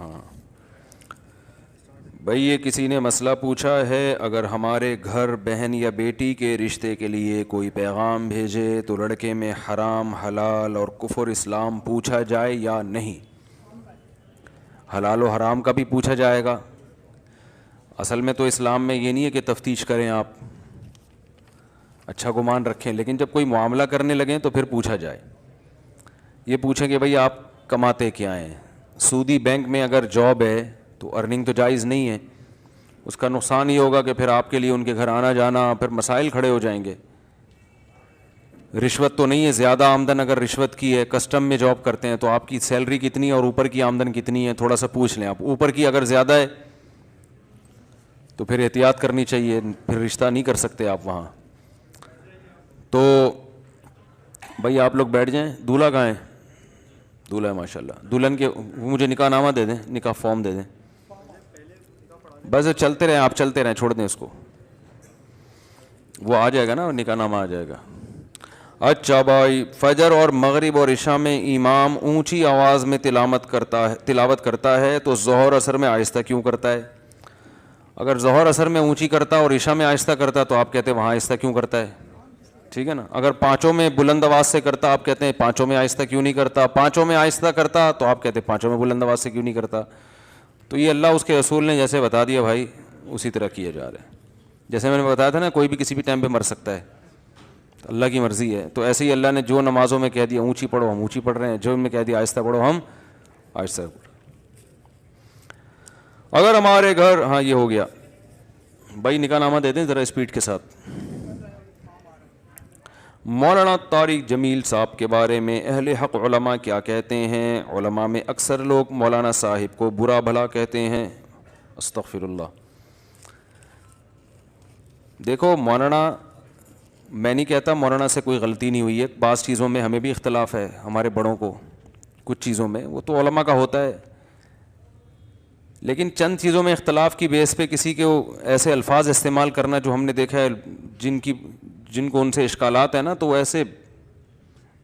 ہاں بھائی، یہ کسی نے مسئلہ پوچھا ہے، اگر ہمارے گھر بہن یا بیٹی کے رشتے کے لیے کوئی پیغام بھیجے تو لڑکے میں حرام، حلال اور کفر اسلام پوچھا جائے یا نہیں؟ حلال و حرام کا بھی پوچھا جائے گا۔ اصل میں تو اسلام میں یہ نہیں ہے کہ تفتیش کریں، آپ اچھا گمان رکھیں، لیکن جب کوئی معاملہ کرنے لگیں تو پھر پوچھا جائے۔ یہ پوچھیں کہ بھئی آپ کماتے کیا ہیں؟ سودی بینک میں اگر جاب ہے تو ارننگ تو جائز نہیں ہے، اس کا نقصان یہ ہوگا کہ پھر آپ کے لیے ان کے گھر آنا جانا، پھر مسائل کھڑے ہو جائیں گے۔ رشوت تو نہیں ہے، زیادہ آمدن اگر رشوت کی ہے، کسٹم میں جاب کرتے ہیں تو آپ کی سیلری کتنی ہے اور اوپر کی آمدن کتنی ہے، تھوڑا سا پوچھ لیں آپ۔ اوپر کی اگر زیادہ ہے تو پھر احتیاط کرنی چاہیے، پھر رشتہ نہیں کر سکتے آپ وہاں۔ تو بھائی آپ لوگ بیٹھ جائیں۔ دولہا کہاں ہے؟ دولہا ہے ماشاء اللہ۔ دلہن کے مجھے نکاح نامہ دے دیں، نکاح فارم دے دیں۔ بس چلتے رہیں آپ، چلتے رہیں، چھوڑ دیں اس کو، وہ آ جائے گا نا، نکاح نامہ آ جائے گا۔ اچھا بھائی، فجر اور مغرب اور عشاء میں امام اونچی آواز میں تلاوت کرتا ہے تو ظہر اثر میں آہستہ کیوں کرتا ہے؟ اگر ظہر اثر میں اونچی کرتا اور عشاء میں آہستہ کرتا تو آپ کہتے ہیں وہاں آہستہ کیوں کرتا ہے؟ ٹھیک ہے نا۔ اگر پانچوں میں بلند آواز سے کرتا آپ کہتے ہیں پانچوں میں آہستہ کیوں نہیں کرتا؟ پانچوں میں آہستہ کرتا تو آپ کہتے ہیں پانچوں میں بلند آواز سے کیوں نہیں کرتا؟ تو یہ اللہ اس کے رسول نے جیسے بتا دیا بھائی اسی طرح کیا جا رہا ہے۔ جیسے میں نے بتایا تھا نا، کوئی بھی کسی بھی ٹائم پہ مر سکتا ہے، اللہ کی مرضی ہے۔ تو ایسے ہی اللہ نے جو نمازوں میں کہہ دیا اونچی پڑھو ہم اونچی پڑھ رہے ہیں، جو میں کہہ دیا آہستہ پڑھو ہم آہستہ پڑھو۔ اگر ہمارے گھر، ہاں یہ ہو گیا بھائی، نکاح نامہ دے دیں ذرا اسپیڈ کے ساتھ۔ مولانا طارق جمیل صاحب کے بارے میں اہل حق علماء کیا کہتے ہیں؟ علماء میں اکثر لوگ مولانا صاحب کو برا بھلا کہتے ہیں۔ استغفر اللہ۔ دیکھو مولانا، میں نہیں کہتا مولانا سے کوئی غلطی نہیں ہوئی ہے، بعض چیزوں میں ہمیں بھی اختلاف ہے ہمارے بڑوں کو، کچھ چیزوں میں وہ تو علماء کا ہوتا ہے، لیکن چند چیزوں میں اختلاف کی بیس پہ کسی کے ایسے الفاظ استعمال کرنا جو ہم نے دیکھا ہے جن کو ان سے اشکالات ہیں نا، تو وہ ایسے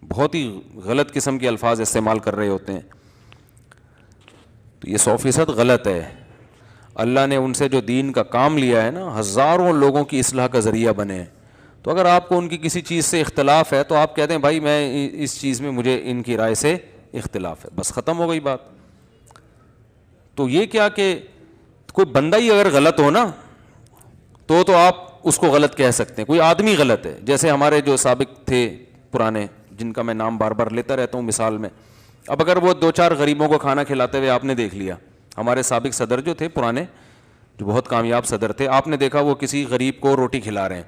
بہت ہی غلط قسم کے الفاظ استعمال کر رہے ہوتے ہیں، تو یہ 100% غلط ہے۔ اللہ نے ان سے جو دین کا کام لیا ہے نا، ہزاروں لوگوں کی اصلاح کا ذریعہ بنے ہیں، تو اگر آپ کو ان کی کسی چیز سے اختلاف ہے تو آپ کہتے ہیں بھائی میں اس چیز میں مجھے ان کی رائے سے اختلاف ہے، بس ختم ہو گئی بات۔ تو یہ کیا کہ کوئی بندہ ہی اگر غلط ہو نا تو آپ اس کو غلط کہہ سکتے ہیں، کوئی آدمی غلط ہے، جیسے ہمارے جو سابق تھے پرانے، جن کا میں نام بار بار لیتا رہتا ہوں مثال میں، اب اگر وہ 2-4 غریبوں کو کھانا کھلاتے ہوئے آپ نے دیکھ لیا، ہمارے سابق صدر جو تھے پرانے، جو بہت کامیاب صدر تھے، آپ نے دیکھا وہ کسی غریب کو روٹی کھلا رہے ہیں،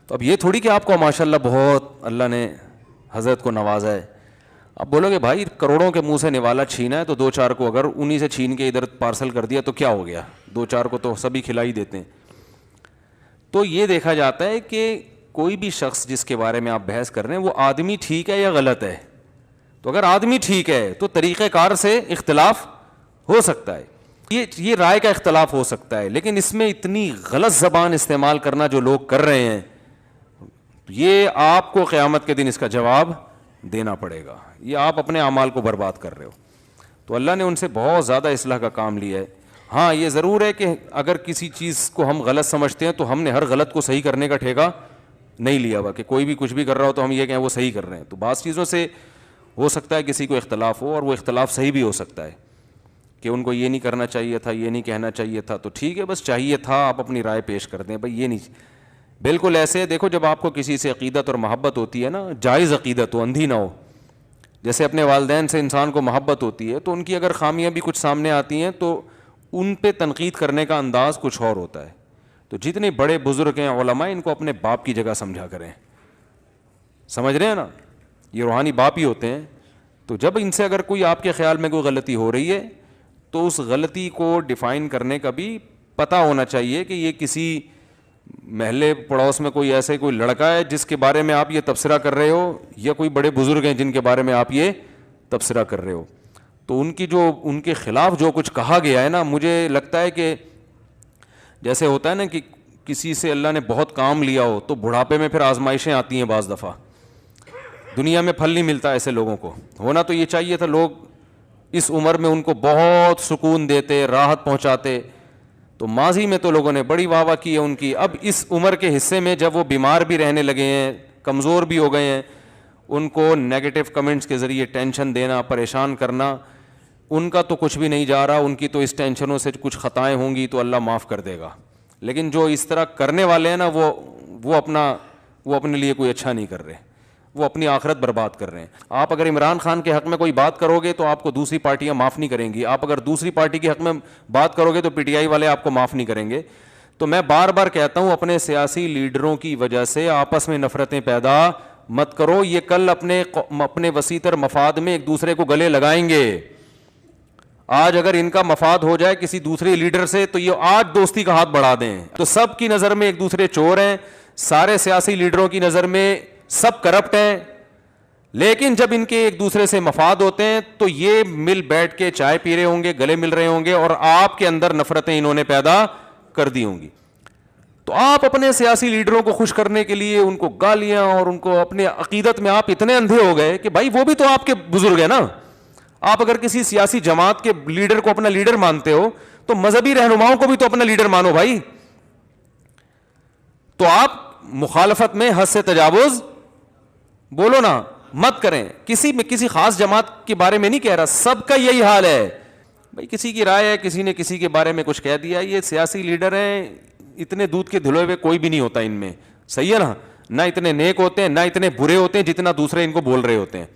تو اب یہ تھوڑی کہ آپ کو ماشاءاللہ بہت اللہ نے حضرت کو نوازا ہے، اب بولو کہ بھائی کروڑوں کے منہ سے نوالا چھینا ہے تو 2-4 کو اگر انہی سے چھین کے ادھر پارسل کر دیا تو کیا ہو گیا؟ 2-4 کو تو سبھی کھلا ہی دیتے ہیں۔ تو یہ دیکھا جاتا ہے کہ کوئی بھی شخص جس کے بارے میں آپ بحث کر رہے ہیں وہ آدمی ٹھیک ہے یا غلط ہے، تو اگر آدمی ٹھیک ہے تو طریقہ کار سے اختلاف ہو سکتا ہے، یہ رائے کا اختلاف ہو سکتا ہے، لیکن اس میں اتنی غلط زبان استعمال کرنا جو لوگ کر رہے ہیں، یہ آپ کو قیامت کے دن اس کا جواب دینا پڑے گا، یہ آپ اپنے اعمال کو برباد کر رہے ہو۔ تو اللہ نے ان سے بہت زیادہ اصلاح کا کام لیا ہے۔ ہاں یہ ضرور ہے کہ اگر کسی چیز کو ہم غلط سمجھتے ہیں تو ہم نے ہر غلط کو صحیح کرنے کا ٹھیکہ نہیں لیا ہوا کہ کوئی بھی کچھ بھی کر رہا ہو تو ہم یہ کہیں وہ صحیح کر رہے ہیں، تو بعض چیزوں سے ہو سکتا ہے کسی کو اختلاف ہو اور وہ اختلاف صحیح بھی ہو سکتا ہے کہ ان کو یہ نہیں کرنا چاہیے تھا، یہ نہیں کہنا چاہیے تھا، تو ٹھیک ہے بس چاہیے تھا آپ اپنی رائے پیش کر دیں، بھائی یہ نہیں بالکل ایسے۔ دیکھو جب آپ کو کسی سے عقیدت اور محبت ہوتی ہے نا، جائز عقیدت ہو، اندھی نہ ہو، جیسے اپنے والدین سے انسان کو محبت ہوتی ہے تو ان کی اگر خامیاں بھی کچھ سامنے آتی ہیں تو ان پہ تنقید کرنے کا انداز کچھ اور ہوتا ہے، تو جتنے بڑے بزرگ ہیں علماء، ان کو اپنے باپ کی جگہ سمجھا کریں، سمجھ رہے ہیں نا، یہ روحانی باپ ہی ہوتے ہیں، تو جب ان سے اگر کوئی آپ کے خیال میں کوئی غلطی ہو رہی ہے تو اس غلطی کو ڈیفائن کرنے کا بھی پتہ ہونا چاہیے کہ یہ کسی محلے پڑوس میں کوئی ایسے کوئی لڑکا ہے جس کے بارے میں آپ یہ تبصرہ کر رہے ہو، یا کوئی بڑے بزرگ ہیں جن کے بارے میں آپ یہ تبصرہ کر رہے ہو، تو ان کی جو ان کے خلاف جو کچھ کہا گیا ہے نا، مجھے لگتا ہے کہ جیسے ہوتا ہے نا کہ کسی سے اللہ نے بہت کام لیا ہو تو بڑھاپے میں پھر آزمائشیں آتی ہیں، بعض دفعہ دنیا میں پھل نہیں ملتا ایسے لوگوں کو، ہونا تو یہ چاہیے تھا لوگ اس عمر میں ان کو بہت سکون دیتے، راحت پہنچاتے. تو ماضی میں تو لوگوں نے بڑی واہ واہ کی ہے ان کی. اب اس عمر کے حصے میں جب وہ بیمار بھی رہنے لگے ہیں، کمزور بھی ہو گئے ہیں، ان کو نیگیٹو کمنٹس کے ذریعے ٹینشن دینا، پریشان کرنا، ان کا تو کچھ بھی نہیں جا رہا. ان کی تو اس ٹینشنوں سے کچھ خطائیں ہوں گی تو اللہ معاف کر دے گا. لیکن جو اس طرح کرنے والے ہیں نا، وہ اپنے لیے کوئی اچھا نہیں کر رہے، وہ اپنی آخرت برباد کر رہے ہیں. آپ اگر عمران خان کے حق میں کوئی بات کرو گے تو آپ کو دوسری پارٹیاں معاف نہیں کریں گی. آپ اگر دوسری پارٹی کے حق میں بات کرو گے تو پی ٹی آئی والے آپ کو معاف نہیں کریں گے. تو میں بار بار کہتا ہوں، اپنے سیاسی لیڈروں کی وجہ سے آپس میں نفرتیں پیدا مت کرو. یہ کل اپنے وسیع تر مفاد میں ایک دوسرے کو گلے لگائیں گے. آج اگر ان کا مفاد ہو جائے کسی دوسرے لیڈر سے تو یہ آج دوستی کا ہاتھ بڑھا دیں. تو سب کی نظر میں ایک دوسرے چور ہیں، سارے سیاسی لیڈروں کی نظر میں سب کرپٹ ہیں. لیکن جب ان کے ایک دوسرے سے مفاد ہوتے ہیں تو یہ مل بیٹھ کے چائے پی رہے ہوں گے، گلے مل رہے ہوں گے، اور آپ کے اندر نفرتیں انہوں نے پیدا کر دی ہوں گی. تو آپ اپنے سیاسی لیڈروں کو خوش کرنے کے لیے ان کو گالیاں اور ان کو اپنے عقیدت میں آپ اتنے اندھے ہو گئے کہ بھائی وہ بھی تو آپ کے بزرگ ہیں نا. آپ اگر کسی سیاسی جماعت کے لیڈر کو اپنا لیڈر مانتے ہو تو مذہبی رہنماؤں کو بھی تو اپنا لیڈر مانو بھائی. تو آپ مخالفت میں حد سے تجاوز بولو نا، مت کریں. کسی خاص جماعت کے بارے میں نہیں کہہ رہا، سب کا یہی حال ہے بھائی. کسی کی رائے ہے، کسی نے کسی کے بارے میں کچھ کہہ دیا. یہ سیاسی لیڈر ہیں، اتنے دودھ کے دھلے ہوئے کوئی بھی نہیں ہوتا ان میں، صحیح ہے نا. نہ اتنے نیک ہوتے ہیں، نہ اتنے برے ہوتے ہیں جتنا دوسرے ان کو بول رہے ہوتے ہیں.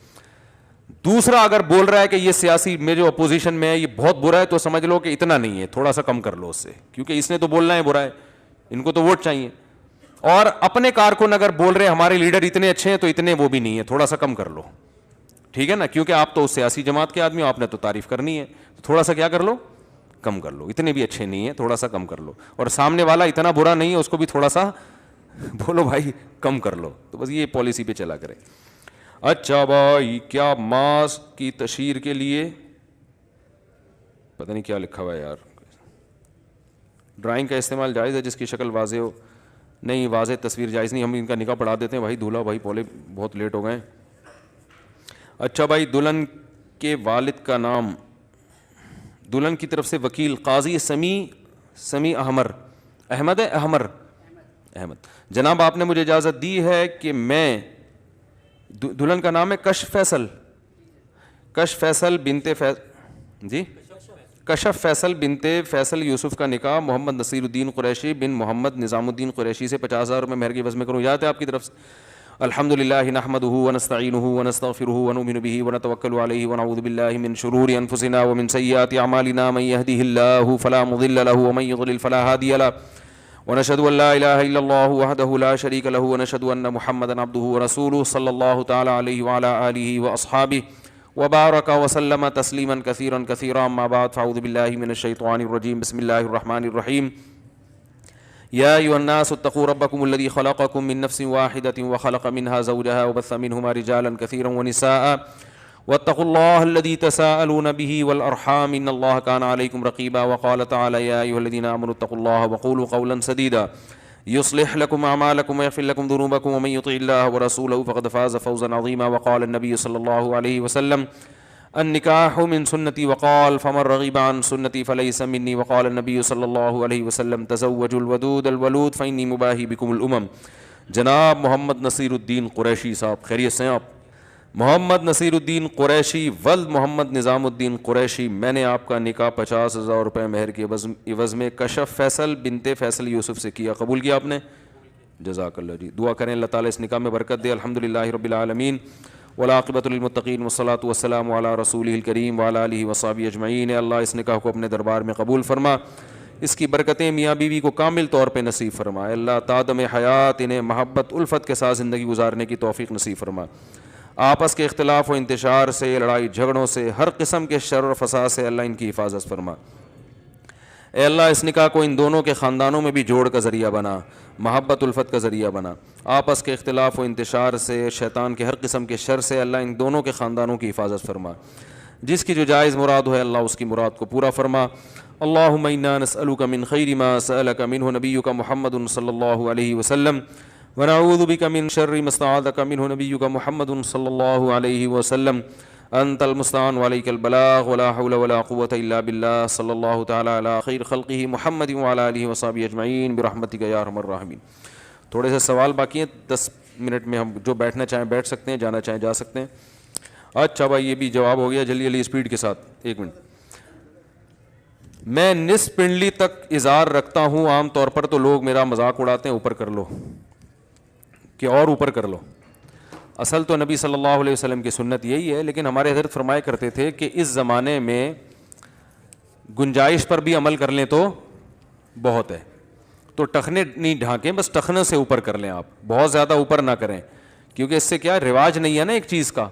دوسرا اگر بول رہا ہے کہ یہ سیاسی میں جو اپوزیشن میں ہے یہ بہت برا ہے، تو سمجھ لو کہ اتنا نہیں ہے، تھوڑا سا کم کر لو اس سے، کیونکہ اس نے تو بولنا ہے برا ہے، ان کو تو ووٹ چاہیے. اور اپنے کارکن اگر بول رہے ہیں ہمارے لیڈر اتنے اچھے ہیں تو اتنے وہ بھی نہیں ہے، تھوڑا سا کم کر لو. ٹھیک ہے نا، کیونکہ آپ تو اس سیاسی جماعت کے آدمی ہو، آپ نے تو تعریف کرنی ہے، تھوڑا سا کیا کر لو، کم کر لو. اتنے بھی اچھے نہیں ہیں، تھوڑا سا کم کر لو. اور سامنے والا اتنا برا نہیں ہے، اس کو بھی تھوڑا سا بولو بھائی کم کر لو. تو بس یہ پالیسی پہ چلا کرے. اچھا بھائی، کیا ماس کی تشہیر کے لیے پتہ نہیں کیا لکھا ہوا ہے یار، ڈرائنگ کا استعمال جائز ہے جس کی شکل واضح ہو؟ نہیں، واضح تصویر جائز نہیں. ہم ان کا نکاح پڑھا دیتے ہیں بھائی. دولہا بھائی پولے بہت لیٹ ہو گئے. اچھا بھائی، دلہن کے والد کا نام دلہن کی طرف سے وکیل قاضی سمیع احمد ہے، احمد. جناب آپ نے مجھے اجازت دی ہے کہ میں دلہن کا نام ہے کشف فیصل بنت فیصل یوسف کا نکاح محمد نصیر الدین قریشی بن محمد نظام الدین قریشی سے 50,000 روپے مہر کے عوض میں کروں. یاد ہے آپ کی طرف سے؟ الحمدللہ نحمدہ ونستعینہ ونستغفرہ ونؤمن بہ ونتوکل علیہ ونعوذ باللہ من شرور انفسنا ومن سیئات اعمالنا من یہدہ اللہ فلا مضل لہ ومن یضلل فلا ہادی لہ ونشهد ان لا الہ الا اللہ وحدہ لا شریک لہ ونشهد ان محمدا عبدہ ورسولہ صلی اللہ تعالی علیہ وعلی آلہ واصحابہ وبارک وسلم تسلیما کثیرا کثیرا. اما بعد فاعوذ باللہ من الشیطان الرجیم. بسم اللہ الرحمن الرحیم. یا ایھا الناس اتقوا ربکم الذی خلقکم من نفس واحدۃ وخلق منها زوجها وبث منهما رجالا کثیرا ونساء واتقوا الله الذي تساءلون به والأرحام إن الله كان عليكم رقيبا. وقال تعالى يا أيها الذين آمنوا اتقوا الله وقولوا قولا سديدا يصلح لكم أعمالكم ويغفر لكم ذنوبكم ومن يطع الله ورسوله فقد فاز فوزا عظيما. وقال النبي صلى الله عليه وسلم النكاح من سنتي وقال فمن رغب عن سنتي فليس مني. وقال النبي صلى الله عليه وسلم تزوجوا الودود الولود فإني مباهي بكم الأمم. جناب محمد نصیر الدین قریشی صاحب، خیریت سے ہیں آپ؟ محمد نصیر الدین قریشی ولد محمد نظام الدین قریشی، میں نے آپ کا نکاح 50,000 روپے مہر کے عوض میں کشف فیصل بنت فیصل یوسف سے کیا. قبول کیا آپ نے؟ جزاک اللہ جی. دعا کریں اللہ تعالیٰ اس نکاح میں برکت دے. الحمدللہ رب العالمین والعاقبۃ للمتقین والصلاۃ والسلام علی رسولہ الکریم وعلی آلہ وصحبہ اجمعین. اللہ اس نکاح کو اپنے دربار میں قبول فرما، اس کی برکتیں میاں بیوی کو کامل طور پہ نصیب فرما. اللہ تادم حیات انہیں محبت الفت کے ساتھ زندگی گزارنے کی توفیق نصیب فرما. آپس کے اختلاف و انتشار سے، لڑائی جھگڑوں سے، ہر قسم کے شر و فساد سے اللہ ان کی حفاظت فرما. اے اللہ اس نکاح کو ان دونوں کے خاندانوں میں بھی جوڑ کا ذریعہ بنا، محبت الفت کا ذریعہ بنا. آپس کے اختلاف و انتشار سے، شیطان کے ہر قسم کے شر سے اللہ ان دونوں کے خاندانوں کی حفاظت فرما. جس کی جو جائز مراد ہے اللہ اس کی مراد کو پورا فرما. اللہم انا نسألک من خیر ما سألک منہ نبیک محمد صلی اللہ علیہ وسلم ونعوذ بک من شر ما استعاذک منہ نبیک محمد صلی اللہ علیہ وسلم. انت المستعان وعلیک البلاغ ولا حول ولا قوة الا باللہ صلی اللہ تعالی علی خیر خلقہ محمد وعلی آلہ وصحبہ اجمعین برحمتک یا ارحم الراحمین. تھوڑے سے سوال باقی ہیں, 10 منٹ میں ہم جو بیٹھنا چاہیں بیٹھ سکتے ہیں, جانا چاہیں جا سکتے ہیں. اچھا بھائی یہ بھی جواب ہو گیا جلدی جلدی اسپیڈ کے ساتھ. 1 منٹ. میں نصف پنڈلی تک ازار رکھتا ہوں, عام طور پر تو لوگ میرا مذاق اڑاتے ہیں اوپر کر لو کہ اور اوپر کر لو. اصل تو نبی صلی اللہ علیہ وسلم کی سنت یہی ہے, لیکن ہمارے حضرت فرمایا کرتے تھے کہ اس زمانے میں گنجائش پر بھی عمل کر لیں تو بہت ہے. تو ٹخنے نہیں ڈھانکیں, بس ٹخنے سے اوپر کر لیں آپ, بہت زیادہ اوپر نہ کریں, کیونکہ اس سے کیا رواج نہیں ہے نا ایک چیز کا,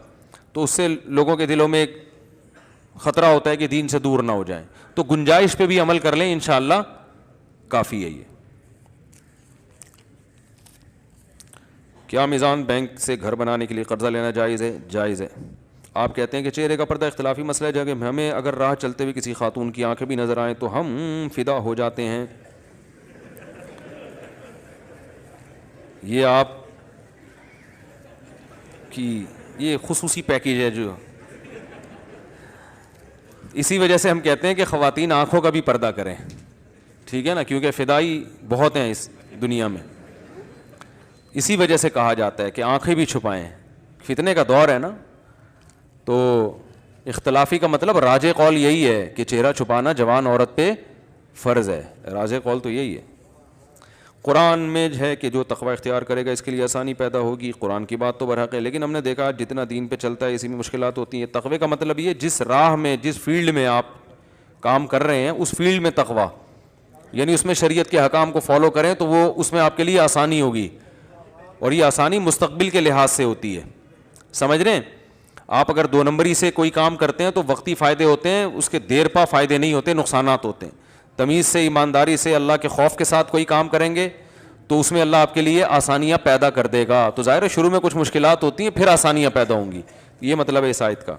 تو اس سے لوگوں کے دلوں میں ایک خطرہ ہوتا ہے کہ دین سے دور نہ ہو جائیں. تو گنجائش پہ بھی عمل کر لیں, انشاءاللہ کافی ہے یہ. کیا میزان بینک سے گھر بنانے کے لیے قرضہ لینا جائز ہے؟ جائز ہے. آپ کہتے ہیں کہ چہرے کا پردہ اختلافی مسئلہ ہے, جگہ ہمیں اگر راہ چلتے ہوئے کسی خاتون کی آنکھیں بھی نظر آئیں تو ہم فدا ہو جاتے ہیں. یہ آپ کی یہ خصوصی پیکیج ہے جو, اسی وجہ سے ہم کہتے ہیں کہ خواتین آنکھوں کا بھی پردہ کریں, ٹھیک ہے نا, کیونکہ فدائی بہت ہیں اس دنیا میں. اسی وجہ سے کہا جاتا ہے کہ آنکھیں بھی چھپائیں, فتنے کا دور ہے نا. تو اختلافی کا مطلب راجح قول یہی ہے کہ چہرہ چھپانا جوان عورت پہ فرض ہے, راجح قول تو یہی ہے. قرآن میں ہے کہ جو تقوی اختیار کرے گا اس کے لیے آسانی پیدا ہوگی, قرآن کی بات تو برحق ہے, لیکن ہم نے دیکھا جتنا دین پہ چلتا ہے اسی میں مشکلات ہوتی ہیں. تقوی کا مطلب یہ جس راہ میں جس فیلڈ میں آپ کام کر رہے ہیں اس فیلڈ میں تقوی, یعنی اس میں شریعت کے حکام کو فالو کریں تو وہ اس میں آپ کے لیے آسانی ہوگی, اور یہ آسانی مستقبل کے لحاظ سے ہوتی ہے. سمجھ رہے ہیں آپ, اگر 2 نمبری سے کوئی کام کرتے ہیں تو وقتی فائدے ہوتے ہیں, اس کے دیر پا فائدے نہیں ہوتے, نقصانات ہوتے ہیں. تمیز سے ایمانداری سے اللہ کے خوف کے ساتھ کوئی کام کریں گے تو اس میں اللہ آپ کے لیے آسانیاں پیدا کر دے گا. تو ظاہر ہے شروع میں کچھ مشکلات ہوتی ہیں, پھر آسانیاں پیدا ہوں گی. یہ مطلب ہے اس آیت کا.